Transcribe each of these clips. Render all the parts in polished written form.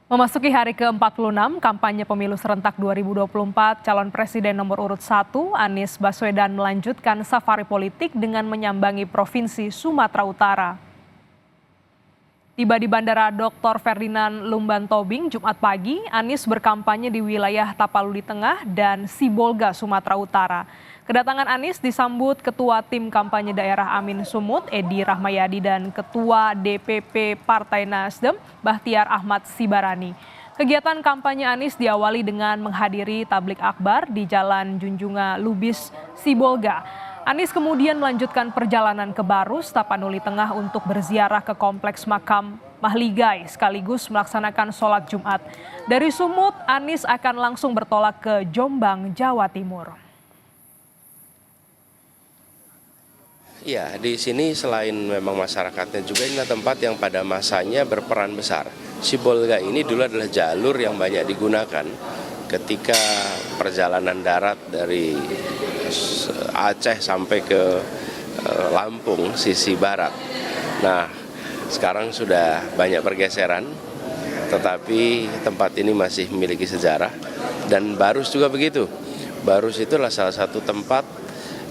Memasuki hari ke-46 kampanye pemilu serentak 2024, calon presiden nomor urut 1 Anies Baswedan melanjutkan safari politik dengan menyambangi Provinsi Sumatera Utara. Tiba di Bandara Dr. Ferdinand Lumban Tobing Jumat pagi, Anies berkampanye di wilayah Tapaludi Tengah dan Sibolga, Sumatera Utara. Kedatangan Anies disambut Ketua Tim Kampanye Daerah Amin Sumut, Edi Rahmayadi, dan Ketua DPP Partai Nasdem, Bahtiar Ahmad Sibarani. Kegiatan kampanye Anies diawali dengan menghadiri tablik akbar di Jalan Junjungan Lubis, Sibolga. Anies kemudian melanjutkan perjalanan ke Barus, Tapanuli Tengah untuk berziarah ke Kompleks Makam Mahligai sekaligus melaksanakan sholat Jumat. Dari Sumut, Anies akan langsung bertolak ke Jombang, Jawa Timur. Ya, di sini selain memang masyarakatnya juga ini tempat yang pada masanya berperan besar. Sibolga ini dulu adalah jalur yang banyak digunakan ketika perjalanan darat dari Aceh sampai ke Lampung sisi barat. Nah, sekarang sudah banyak pergeseran, tetapi tempat ini masih memiliki sejarah. Dan Barus juga begitu. Barus itu adalah salah satu tempat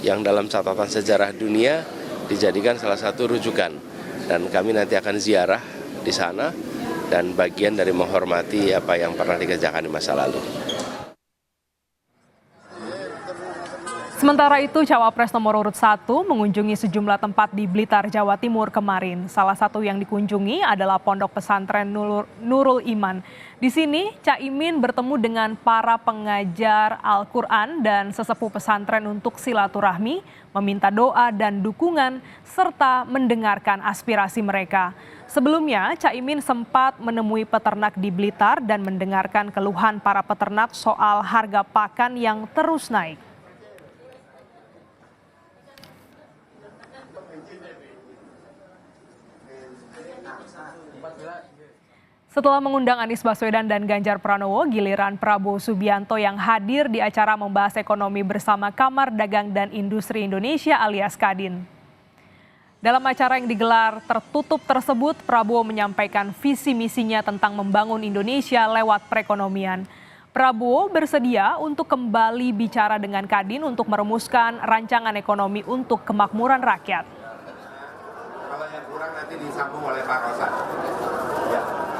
yang dalam catatan sejarah dunia dijadikan salah satu rujukan. Dan kami nanti akan ziarah di sana dan bagian dari menghormati apa yang pernah dikerjakan di masa lalu. Sementara itu, Cawapres nomor urut 1 mengunjungi sejumlah tempat di Blitar, Jawa Timur kemarin. Salah satu yang dikunjungi adalah Pondok Pesantren Nurul Iman. Di sini, Caimin bertemu dengan para pengajar Al-Quran dan sesepuh pesantren untuk silaturahmi, meminta doa dan dukungan, serta mendengarkan aspirasi mereka. Sebelumnya, Caimin sempat menemui peternak di Blitar dan mendengarkan keluhan para peternak soal harga pakan yang terus naik. Setelah mengundang Anies Baswedan dan Ganjar Pranowo, giliran Prabowo Subianto yang hadir di acara membahas ekonomi bersama Kamar Dagang dan Industri Indonesia alias Kadin. Dalam acara yang digelar tertutup tersebut, Prabowo menyampaikan visi misinya tentang membangun Indonesia lewat perekonomian. Prabowo bersedia untuk kembali bicara dengan Kadin untuk merumuskan rancangan ekonomi untuk kemakmuran rakyat. Kalau yang kurang nanti disambung oleh Pak Rosan.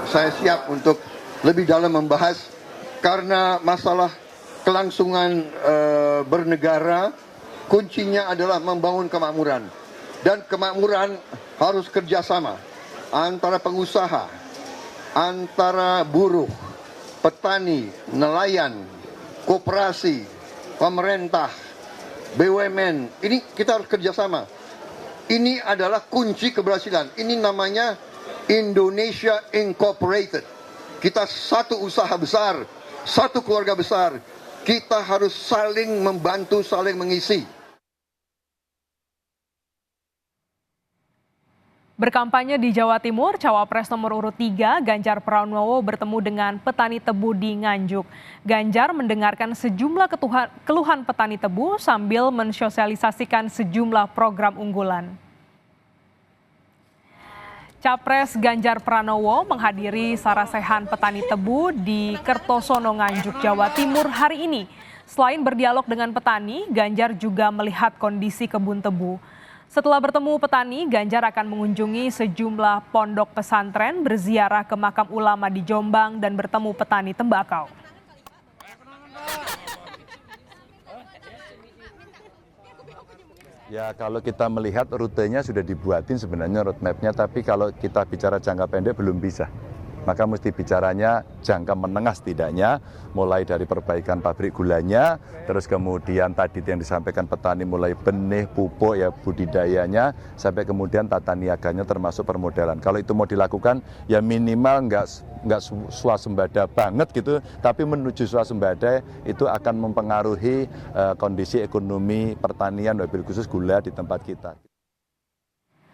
Saya siap untuk lebih dalam membahas karena masalah kelangsungan bernegara kuncinya adalah membangun kemakmuran. Dan kemakmuran harus kerjasama antara pengusaha, antara buruh, petani, nelayan, koperasi, pemerintah, BUMN. Ini kita harus kerjasama. Ini adalah kunci keberhasilan. Ini namanya Indonesia Incorporated. Kita satu usaha besar, satu keluarga besar. Kita harus saling membantu, saling mengisi. Berkampanye di Jawa Timur, Cawapres nomor urut 3 Ganjar Pranowo bertemu dengan petani tebu di Nganjuk. Ganjar mendengarkan sejumlah keluhan petani tebu sambil mensosialisasikan sejumlah program unggulan. Capres Ganjar Pranowo menghadiri sarasehan petani tebu di Kertosono, Nganjuk, Jawa Timur hari ini. Selain berdialog dengan petani, Ganjar juga melihat kondisi kebun tebu. Setelah bertemu petani, Ganjar akan mengunjungi sejumlah pondok pesantren, berziarah ke makam ulama di Jombang, dan bertemu petani tembakau. Ya, kalau kita melihat rutenya sudah dibuatin sebenarnya roadmap-nya, tapi kalau kita bicara jangka pendek belum bisa. Maka mesti bicaranya jangka menengah setidaknya, mulai dari perbaikan pabrik gulanya, terus kemudian tadi yang disampaikan petani mulai benih, pupuk, ya budidayanya, sampai kemudian tata niaganya termasuk permodalan. Kalau itu mau dilakukan, ya minimal nggak swasembada banget gitu, tapi menuju swasembada itu akan mempengaruhi kondisi ekonomi pertanian, wabil khusus gula di tempat kita.